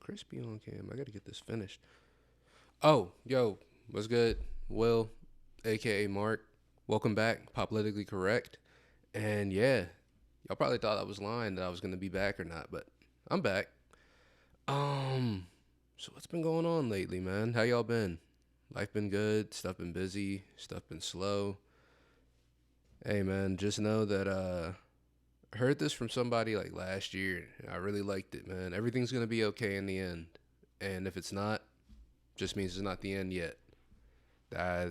crispy on cam. I gotta get this finished. Oh, yo, what's good? Will, aka Mark. Welcome back. Poplitically Correct. And yeah, y'all probably thought I was lying that I was gonna be back or not, but I'm back. So what's been going on lately, man? How y'all been? Life been good, stuff been busy, stuff been slow. Hey man, just know that I heard this from somebody like last year. I really liked it, man. Everything's gonna be okay in the end. And if it's not, just means it's not the end yet. That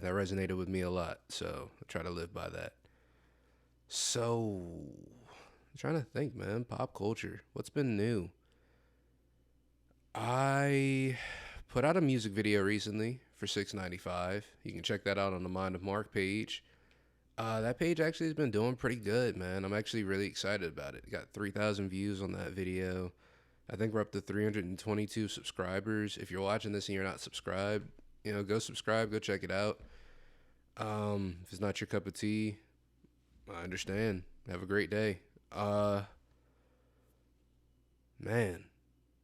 resonated with me a lot, so I try to live by that. So I'm trying to think, man. Pop culture. What's been new? I put out a music video recently for $6.95. You can check that out on the Mind of Mark page. That page actually has been doing pretty good, man. I'm actually really excited about it. Got 3,000 views on that video. I think we're up to 322 subscribers. If you're watching this and you're not subscribed, go subscribe, go check it out. If it's not your cup of tea, I understand. Have a great day. Man,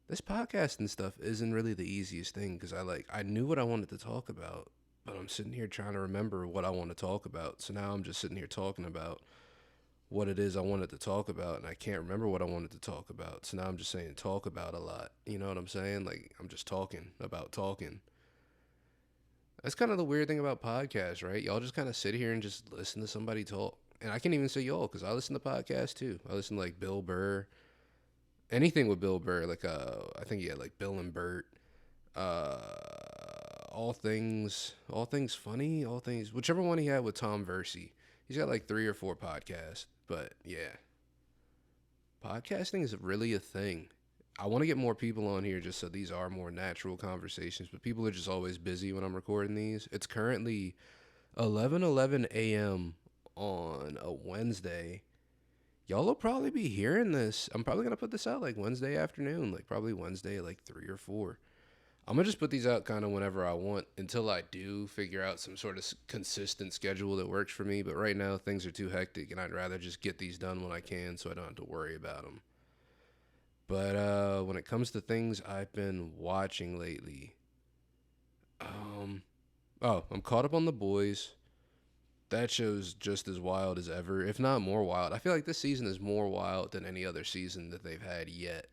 this podcasting stuff isn't really the easiest thing because I knew what I wanted to talk about, but I'm sitting here trying to remember what I want to talk about. So now I'm just sitting here talking about what it is I wanted to talk about, and I can't remember what I wanted to talk about. So now I'm just saying talk about a lot. You know what I'm saying? Like, I'm just talking about talking. That's kind of the weird thing about podcasts, right? Y'all just kind of sit here and just listen to somebody talk. And I can't even say y'all because I listen to podcasts too. I listen to like Bill Burr, anything with Bill Burr. Like I think he had like Bill and Bert. All things funny, all things whichever one he had with Tom Versey. He's got like 3 or 4 podcasts. But yeah, podcasting is really a thing. I want to get more people on here just so these are more natural conversations, but people are just always busy when I'm recording these. It's currently 11:11 a.m. on a Wednesday. Y'all will probably be hearing this. I'm probably going to put this out like Wednesday afternoon, like probably Wednesday at like 3 or 4. I'm going to just put these out kind of whenever I want until I do figure out some sort of consistent schedule that works for me. But right now, things are too hectic, and I'd rather just get these done when I can so I don't have to worry about them. But when it comes to things I've been watching lately, I'm caught up on The Boys. That show's just as wild as ever, if not more wild. I feel like this season is more wild than any other season that they've had yet.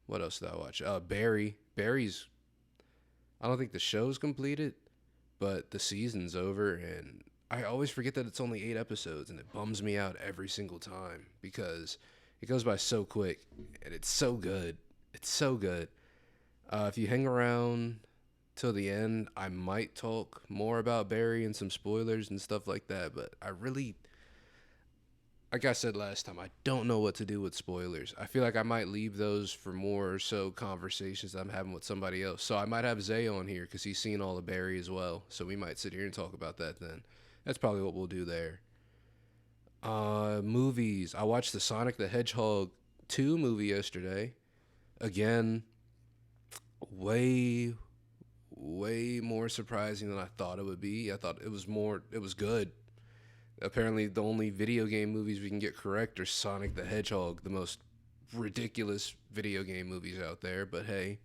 What else did I watch? Barry. Barry's, I don't think the show's completed, but the season's over, and I always forget that it's only 8 episodes, and it bums me out every single time because it goes by so quick, and it's so good. It's so good. If you hang around till the end, I might talk more about Barry and some spoilers and stuff like that, but I really, like I said last time, I don't know what to do with spoilers. I feel like I might leave those for more so conversations that I'm having with somebody else. So I might have Zay on here because he's seen all of Barry as well. So we might sit here and talk about that then. That's probably what we'll do there. Movies. I watched the Sonic the Hedgehog 2 movie yesterday. Again, way more surprising than I thought it would be. I thought it was good. Apparently, the only video game movies we can get correct are Sonic the Hedgehog, the most ridiculous video game movies out there. But hey,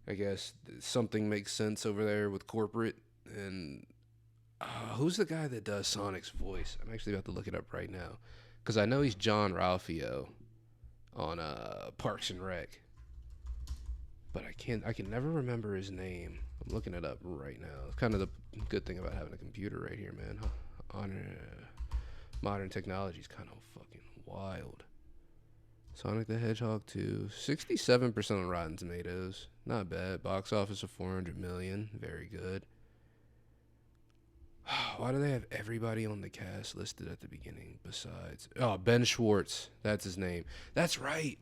I guess something makes sense over there with corporate. And who's the guy that does Sonic's voice? I'm actually about to look it up right now because I know he's John Ralphio on Parks and Rec, but I can never remember his name. I'm looking it up right now. It's kind of the good thing about having a computer right here, man. Modern technology is kind of fucking wild. Sonic the Hedgehog 2, 67% on Rotten Tomatoes. Not bad. Box office of 400 million. Very good. Why do they have everybody on the cast listed at the beginning besides... Oh, Ben Schwartz. That's his name. That's right.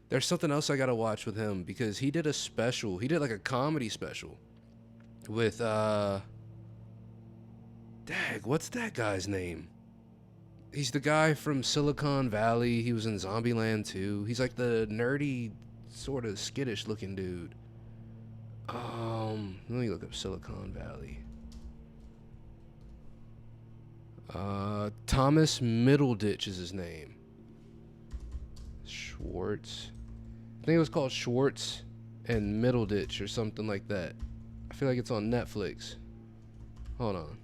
There's something else I gotta watch with him because he did a special. He did like a comedy special with, what's that guy's name? He's the guy from Silicon Valley. He was in Zombieland 2. He's like the nerdy, sort of skittish looking dude. Let me look up Silicon Valley. Thomas Middleditch is his name. Schwartz. I think it was called Schwartz and Middleditch or something like that. I feel like it's on Netflix. Hold on.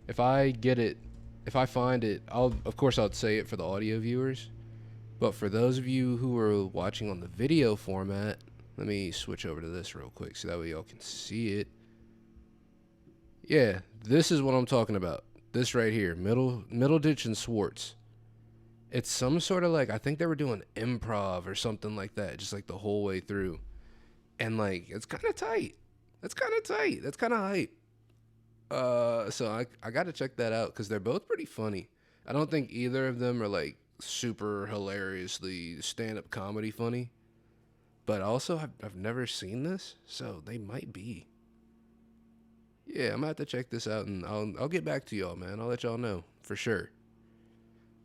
If I get it, if I find it, of course I'll say it for the audio viewers. But for those of you who are watching on the video format, let me switch over to this real quick so that way y'all can see it. Yeah, this is what I'm talking about. This right here, Middleditch and Schwartz. It's some sort of like, I think they were doing improv or something like that, just like the whole way through. And like, it's kind of tight. That's kind of tight. That's kind of hype. So I got to check that out because they're both pretty funny. I don't think either of them are like super hilariously stand-up comedy funny. But also, I've never seen this, so they might be. Yeah, I'm gonna have to check this out, and I'll get back to y'all, man. I'll let y'all know for sure.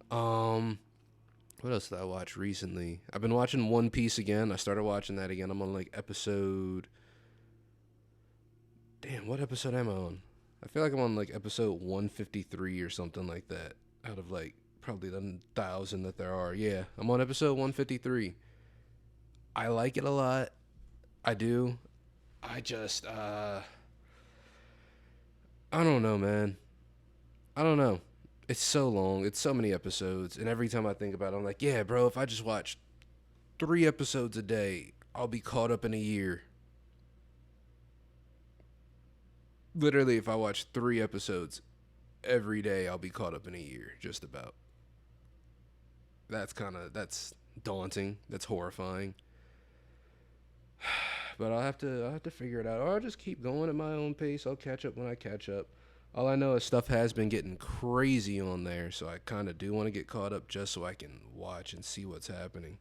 What else did I watch recently? I've been watching One Piece again. I started watching that again. I'm on like episode. Damn, what episode am I on? I feel like I'm on like episode 153 or something like that. Out of like probably the 1,000 that there are. Yeah, I'm on episode 153. I like it a lot. I do. I just, I don't know, man. I don't know. It's so long. It's so many episodes. And every time I think about it, I'm like, yeah, bro, if I just watch 3 episodes a day, I'll be caught up in a year. Literally, if I watch 3 episodes every day, I'll be caught up in a year, just about. That's daunting. That's horrifying. But I'll have to figure it out. Or I'll just keep going at my own pace. I'll catch up when I catch up. All I know is stuff has been getting crazy on there, so I kind of do want to get caught up just so I can watch and see what's happening.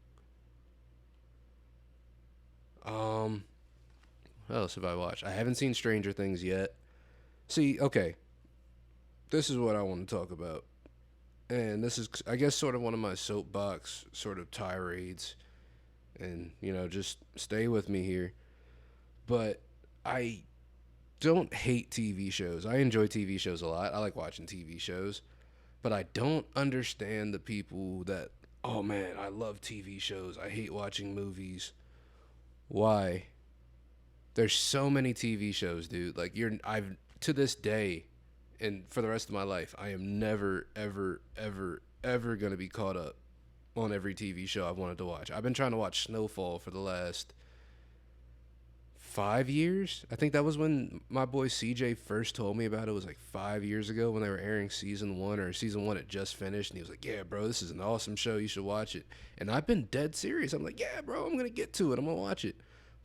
What else have I watched? I haven't seen Stranger Things yet. See, okay. This is what I want to talk about. And this is, I guess, sort of one of my soapbox sort of tirades. And, just stay with me here. But I don't hate TV shows. I enjoy TV shows a lot. I like watching TV shows. But I don't understand the people that, oh man, I love TV shows. I hate watching movies. Why? There's so many TV shows, dude. Like I've to this day and for the rest of my life, I am never, ever, ever, ever gonna be caught up on every TV show I've wanted to watch. I've been trying to watch Snowfall for the last 5 years. I think that was when my boy CJ first told me about it. It was like 5 years ago when they were airing season 1, or season 1 had just finished, and he was like, yeah, bro, this is an awesome show. You should watch it. And I've been dead serious. I'm like, yeah, bro, I'm going to get to it. I'm going to watch it.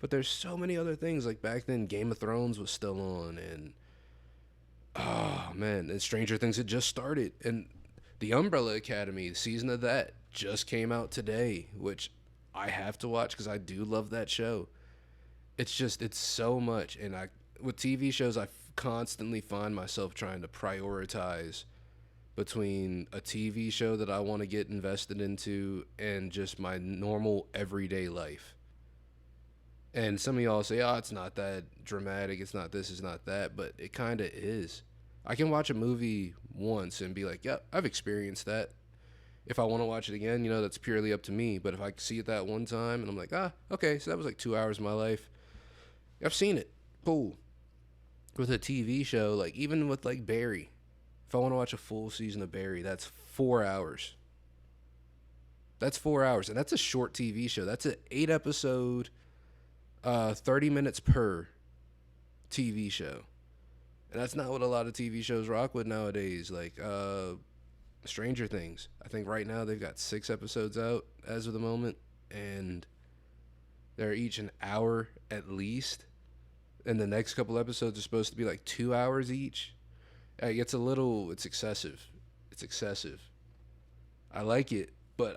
But there's so many other things. Like back then, Game of Thrones was still on, and oh, man, and Stranger Things had just started. And The Umbrella Academy, the season of that, just came out today, which I have to watch because I do love that show. It's so much. And with TV shows, I constantly find myself trying to prioritize between a TV show that I want to get invested into and just my normal everyday life. And some of y'all say, oh, it's not that dramatic. It's not this, it's not that. But it kind of is. I can watch a movie once and be like, yep, I've experienced that. If I want to watch it again, that's purely up to me. But if I see it that one time and I'm like, okay, so that was like 2 hours of my life. I've seen it. Cool. With a TV show, like even with like Barry, if I want to watch a full season of Barry, that's 4 hours. That's 4 hours. And that's a short TV show. That's an 8-episode, 30 minutes per TV show. And that's not what a lot of TV shows rock with nowadays. Like Stranger Things. I think right now they've got 6 episodes out as of the moment. And they're each an hour at least. And the next couple episodes are supposed to be like 2 hours each. It's excessive. It's excessive. I like it, but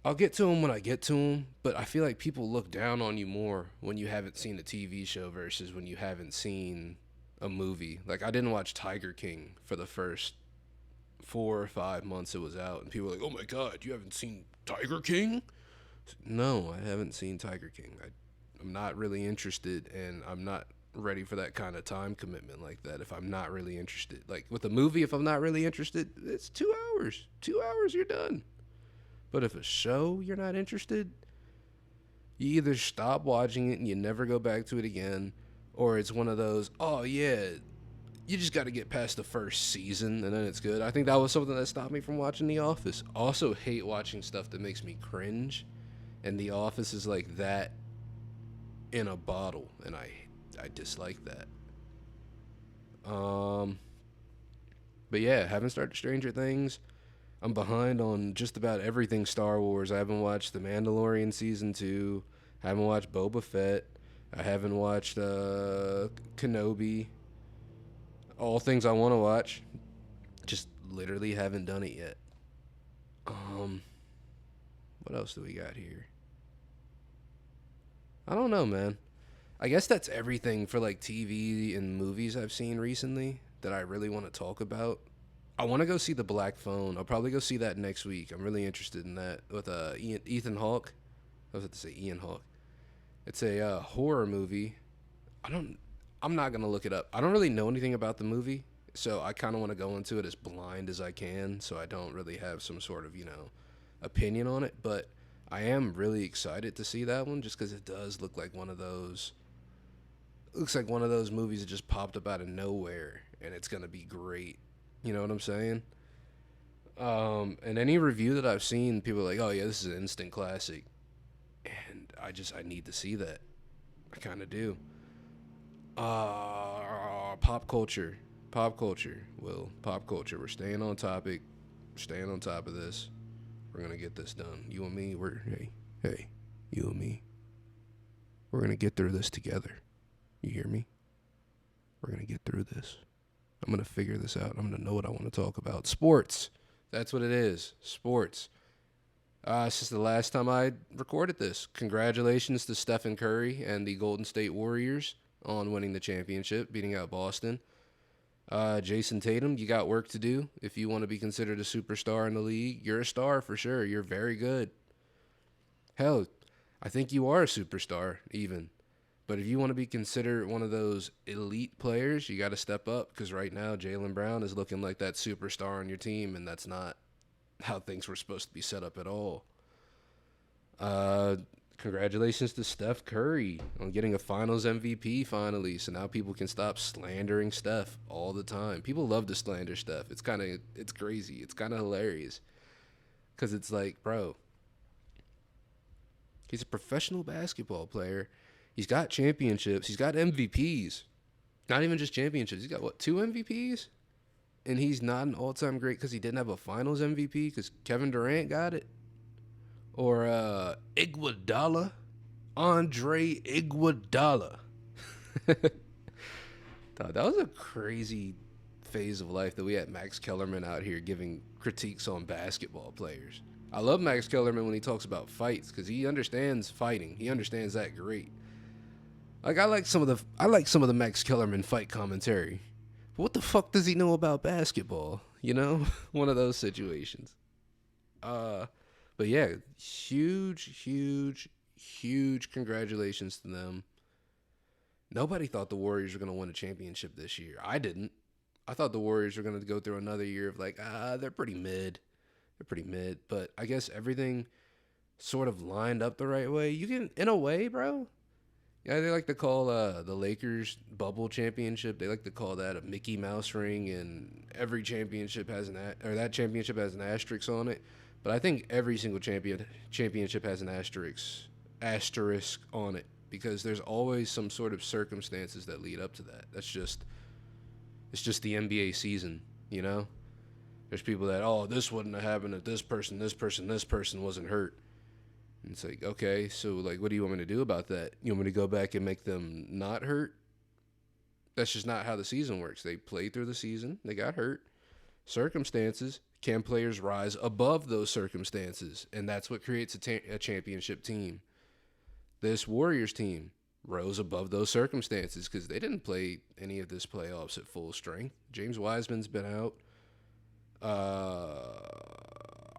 I'll get to them when I get to them, but I feel like people look down on you more when you haven't seen a TV show versus when you haven't seen a movie. Like, I didn't watch Tiger King for the first 4 or 5 months it was out, and people were like, oh my God, you haven't seen Tiger King? No, I haven't seen Tiger King. I'm not really interested, and I'm not ready for that kind of time commitment like that if I'm not really interested. Like with a movie, if I'm not really interested, it's 2 hours. 2 hours, you're done. But if a show you're not interested, you either stop watching it and you never go back to it again, or it's one of those, oh yeah, you just got to get past the first season and then it's good. I think that was something that stopped me from watching The Office. I also hate watching stuff that makes me cringe, and The Office is like that in a bottle, and I dislike that. Um, but yeah, haven't started Stranger Things. I'm behind on just about everything Star Wars. I haven't watched The Mandalorian season 2. I haven't watched Boba Fett. I haven't watched Kenobi. All things I want to watch. Just literally haven't done it yet. Um, what else do we got here? I don't know, man. I guess that's everything for like TV and movies I've seen recently that I really want to talk about. I want to go see The Black Phone. I'll probably go see that next week. I'm really interested in that with Ethan Hawke. I was about to say Ian Hawke. It's a horror movie. I don't. I'm not gonna look it up. I don't really know anything about the movie, so I kind of want to go into it as blind as I can, so I don't really have some sort of opinion on it. But I am really excited to see that one, just because it does look like one of those. Looks like one of those movies that just popped up out of nowhere, and it's gonna be great. You know what I'm saying? And any review that I've seen, people are like, "Oh yeah, this is an instant classic," and I need to see that. I kind of do. Pop culture, pop culture. Will pop culture. We're staying on topic. We're staying on top of this. We're gonna get this done. You and me. Hey, you and me. We're gonna get through this together. You hear me? We're gonna get through this. I'm going to figure this out. I'm going to know what I want to talk about. Sports. That's what it is. Sports. This is the last time I recorded this. Congratulations to Stephen Curry and the Golden State Warriors on winning the championship, beating out Boston. Jason Tatum, you got work to do. If you want to be considered a superstar in the league, you're a star for sure. You're very good. Hell, I think you are a superstar even. But if you want to be considered one of those elite players, you got to step up, because right now Jaylen Brown is looking like that superstar on your team, and that's not how things were supposed to be set up at all. Congratulations to Steph Curry on getting a Finals MVP finally, so now people can stop slandering Steph all the time. People love to slander Steph. It's crazy. It's kind of hilarious, because it's like, bro, he's a professional basketball player. He's got championships. He's got MVPs. Not even just championships. He's got, what, 2 MVPs? And he's not an all-time great because he didn't have a Finals MVP because Kevin Durant got it? Or Iguodala? Andre Iguodala. That was a crazy phase of life that we had Max Kellerman out here giving critiques on basketball players. I love Max Kellerman when he talks about fights because he understands fighting. He understands that great. Like I like some of the Max Kellerman fight commentary. But what the fuck does he know about basketball? You know? One of those situations. But yeah, huge congratulations to them. Nobody thought the Warriors were going to win a championship this year. I didn't. I thought the Warriors were going to go through another year of like, they're pretty mid. But I guess everything sort of lined up the right way. You can, in a way, bro. Yeah, they like to call the Lakers bubble championship. They like to call that a Mickey Mouse ring, and every championship has that championship has an asterisk on it. But I think every single championship has an asterisk on it, because there's always some sort of circumstances that lead up to that. It's just the NBA season, you know. There's people that, this wouldn't have happened if this person wasn't hurt. And it's like, okay, so like, what do you want me to do about that? You want me to go back and make them not hurt? That's just not how the season works. They played through the season. They got hurt. Circumstances. Can players rise above those circumstances? And that's what creates a championship team. This Warriors team rose above those circumstances because they didn't play any of this playoffs at full strength. James Wiseman's been out.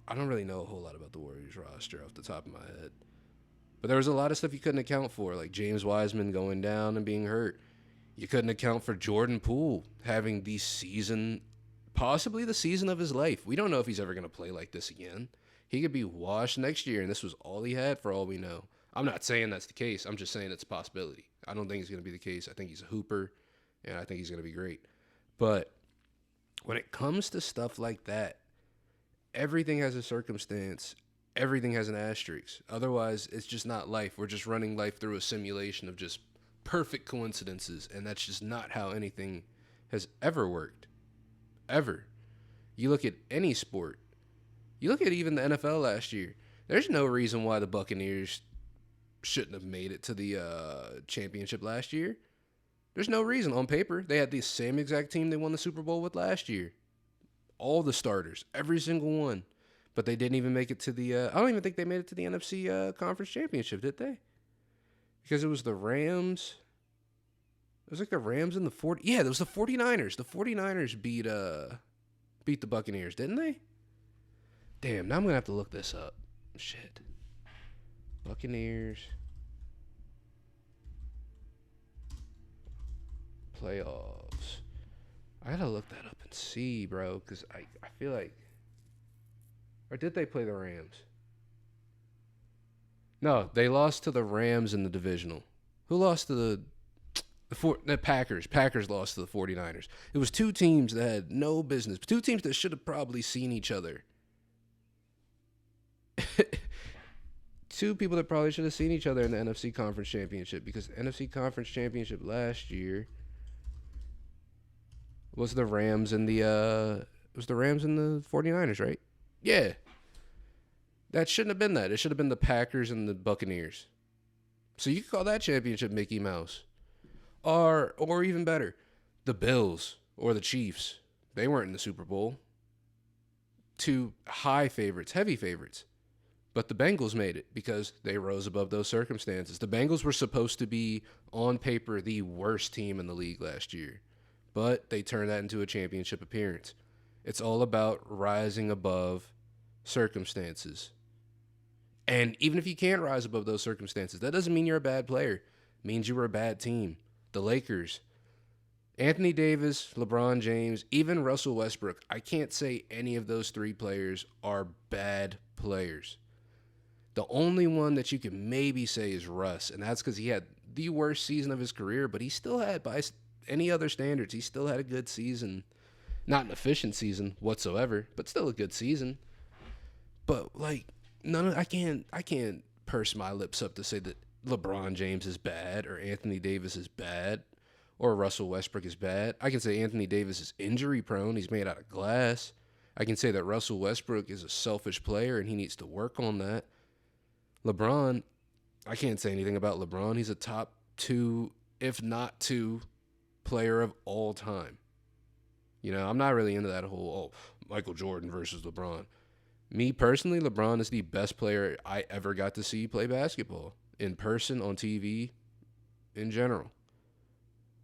I don't really know a whole lot about the Warriors roster off the top of my head. But there was a lot of stuff you couldn't account for, like James Wiseman going down and being hurt. You couldn't account for Jordan Poole having the season, possibly the season of his life. We don't know if he's ever going to play like this again. He could be washed next year, and this was all he had for all we know. I'm not saying that's the case. I'm just saying it's a possibility. I don't think it's going to be the case. I think he's a hooper, and I think he's going to be great. But when it comes to stuff like that, everything has a circumstance. Everything has an asterisk. Otherwise, it's just not life. We're just running life through a simulation of just perfect coincidences, and that's just not how anything has ever worked. Ever. You look at any sport. You look at even the NFL last year. There's no reason why the Buccaneers shouldn't have made it to the championship last year. There's no reason. On paper, they had the same exact team they won the Super Bowl with last year. All the starters, every single one. But they didn't even make it to the I don't even think they made it to the NFC Conference Championship, did they? Because it was the Rams. It was like the Rams and the 40. Yeah, it was the 49ers. The 49ers beat the Buccaneers, didn't they? Damn, now I'm going to have to look this up. Shit. Buccaneers playoffs. I got to look that up and see, bro, because I feel like... Or did they play the Rams? No, they lost to the Rams in the divisional. Who lost to the Packers? Packers lost to the 49ers. It was two teams that had no business. Two teams that should have probably seen each other. Two people that probably should have seen each other in the NFC Conference Championship, because the NFC Conference Championship last year was the Rams and the 49ers, right? Yeah. That shouldn't have been that. It should have been the Packers and the Buccaneers. So you could call that championship Mickey Mouse. Or even better, the Bills or the Chiefs. They weren't in the Super Bowl. Two high favorites, heavy favorites. But the Bengals made it because they rose above those circumstances. The Bengals were supposed to be, on paper, the worst team in the league last year. But they turned that into a championship appearance. It's all about rising above circumstances. And even if you can't rise above those circumstances, that doesn't mean you're a bad player. It means you were a bad team. The Lakers, Anthony Davis, LeBron James, even Russell Westbrook. I can't say any of those three players are bad players. The only one that you can maybe say is Russ, and that's because he had the worst season of his career, but he still had, by any other standards, he still had a good season. Not an efficient season whatsoever, but still a good season. But like I can't purse my lips up to say that LeBron James is bad or Anthony Davis is bad or Russell Westbrook is bad. I can say Anthony Davis is injury prone. He's made out of glass. I can say that Russell Westbrook is a selfish player and he needs to work on that. LeBron, I can't say anything about LeBron. He's a top 2, if not 2, player of all time. You know, I'm not really into that whole, Michael Jordan versus LeBron. Me personally, LeBron is the best player I ever got to see play basketball. In person, on TV, in general.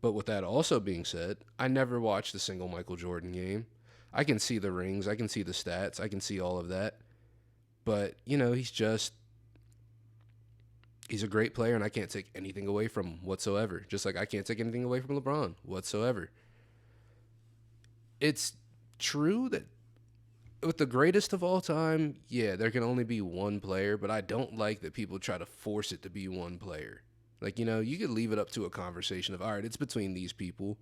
But with that also being said, I never watched a single Michael Jordan game. I can see the rings, I can see the stats, I can see all of that. But, you know, he's a great player, and I can't take anything away from him whatsoever. Just like I can't take anything away from LeBron whatsoever. It's true that with the greatest of all time, yeah, there can only be one player, but I don't like that people try to force it to be one player. Like, you know, you could leave it up to a conversation of, all right, it's between these people.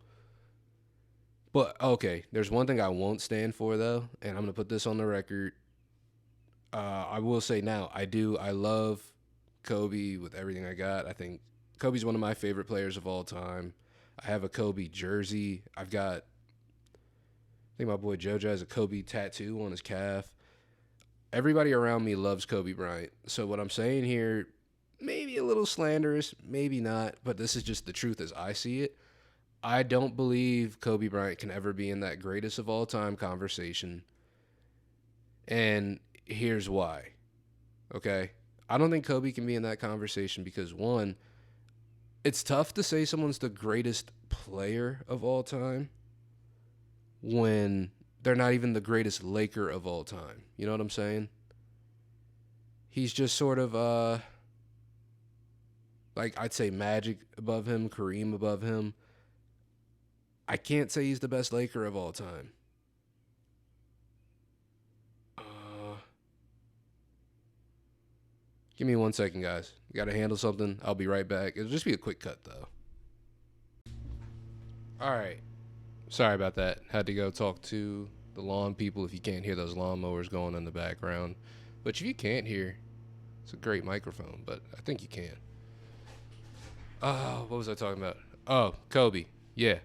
But, okay, there's one thing I won't stand for, though, and I'm going to put this on the record. I will say now, I love Kobe with everything I got. I think Kobe's one of my favorite players of all time. I have a Kobe jersey. I think my boy JoJo has a Kobe tattoo on his calf. Everybody around me loves Kobe Bryant. So what I'm saying here, maybe a little slanderous, maybe not, but this is just the truth as I see it. I don't believe Kobe Bryant can ever be in that greatest of all time conversation. And here's why. Okay? I don't think Kobe can be in that conversation because, one, it's tough to say someone's the greatest player of all time when they're not even the greatest Laker of all time. You know what I'm saying? He's just sort of, like, I'd say Magic above him, Kareem above him. I can't say he's the best Laker of all time. Give me 1 second, guys. Got to handle something. I'll be right back. It'll just be a quick cut, though. All right. Sorry about that. Had to go talk to the lawn people if you can't hear those lawnmowers going in the background. But if you can't hear, it's a great microphone, but I think you can. Oh, what was I talking about? Oh, Kobe. Yeah.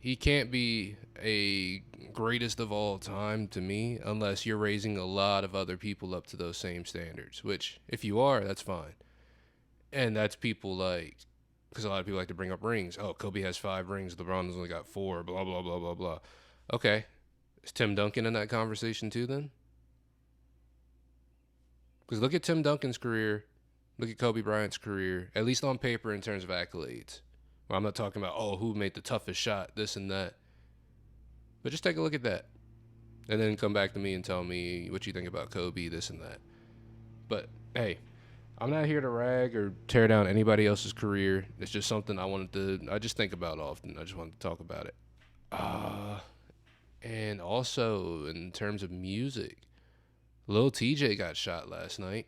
He can't be a greatest of all time to me unless you're raising a lot of other people up to those same standards, which, if you are, that's fine. And that's people like, because a lot of people like to bring up rings. Oh, Kobe has 5 rings. LeBron's only got 4. Blah, blah, blah, blah, blah. Okay. Is Tim Duncan in that conversation too then? Because look at Tim Duncan's career. Look at Kobe Bryant's career, at least on paper in terms of accolades. Well, I'm not talking about, oh, who made the toughest shot, this and that. But just take a look at that. And then come back to me and tell me what you think about Kobe, this and that. But, hey, I'm not here to rag or tear down anybody else's career. It's just something I just think about often. I just wanted to talk about it. And also, in terms of music, Lil TJay got shot last night.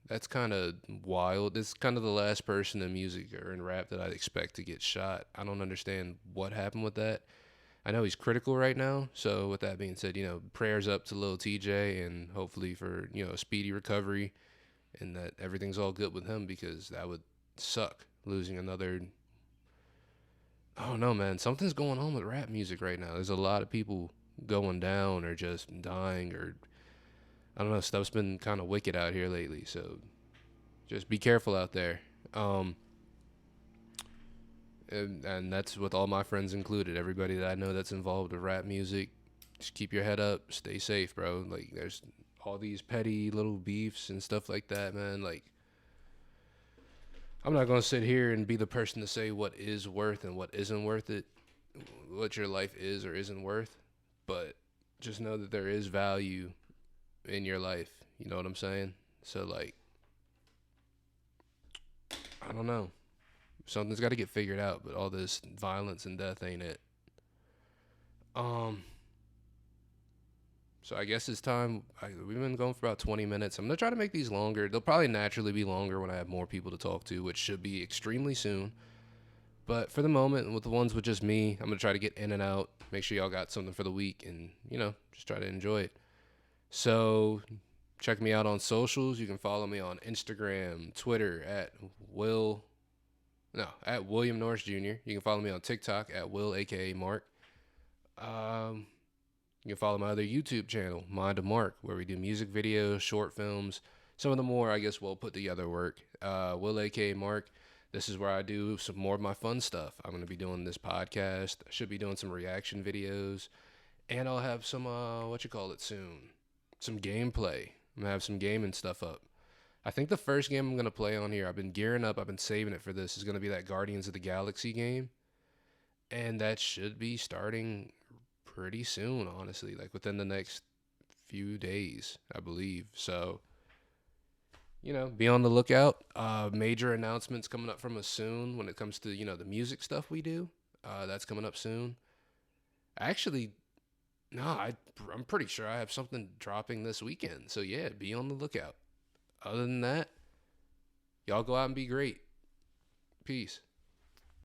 That's kind of wild. It's kind of the last person in music or in rap that I'd expect to get shot. I don't understand what happened with that. I know he's critical right now. So with that being said, prayers up to Lil TJay and hopefully for, a speedy recovery and that everything's all good with him because that would suck losing another. I don't know, man. Something's going on with rap music right now. There's a lot of people going down or just dying or I don't know, stuff's been kind of wicked out here lately, so just be careful out there. And that's with all my friends included. Everybody that I know that's involved with rap music, just keep your head up, stay safe, bro. Like, there's all these petty little beefs and stuff like that, man. Like, I'm not going to sit here and be the person to say what is worth and what isn't worth it, what your life is or isn't worth, but just know that there is value in your life, you know what I'm saying? So like, I don't know, something's got to get figured out, but all this violence and death ain't it. So I guess it's time. We've been going for about 20 minutes. I'm gonna try to make these longer. They'll probably naturally be longer when I have more people to talk to, which should be extremely soon. But for the moment, with the ones with just me, I'm gonna try to get in and out, make sure y'all got something for the week, and just try to enjoy it. So check me out on socials. You can follow me on Instagram, Twitter at William Norris Jr. You can follow me on TikTok at Will, aka MarQ. You can follow my other YouTube channel, Mind of MarQ, where we do music videos, short films, some of the more, I guess, well put together work. Will, aka MarQ. This is where I do some more of my fun stuff. I'm going to be doing this podcast. I should be doing some reaction videos. And I'll have some, soon. Some gameplay. I'm going to have some gaming stuff up. I think the first game I'm going to play on here, I've been gearing up, I've been saving it for this, is going to be that Guardians of the Galaxy game. And that should be starting pretty soon, honestly, like within the next few days, I believe. So, be on the lookout. Major announcements coming up from us soon when it comes to, the music stuff we do. That's coming up soon. Actually, no, I'm pretty sure I have something dropping this weekend. So, yeah, be on the lookout. Other than that, y'all go out and be great. Peace.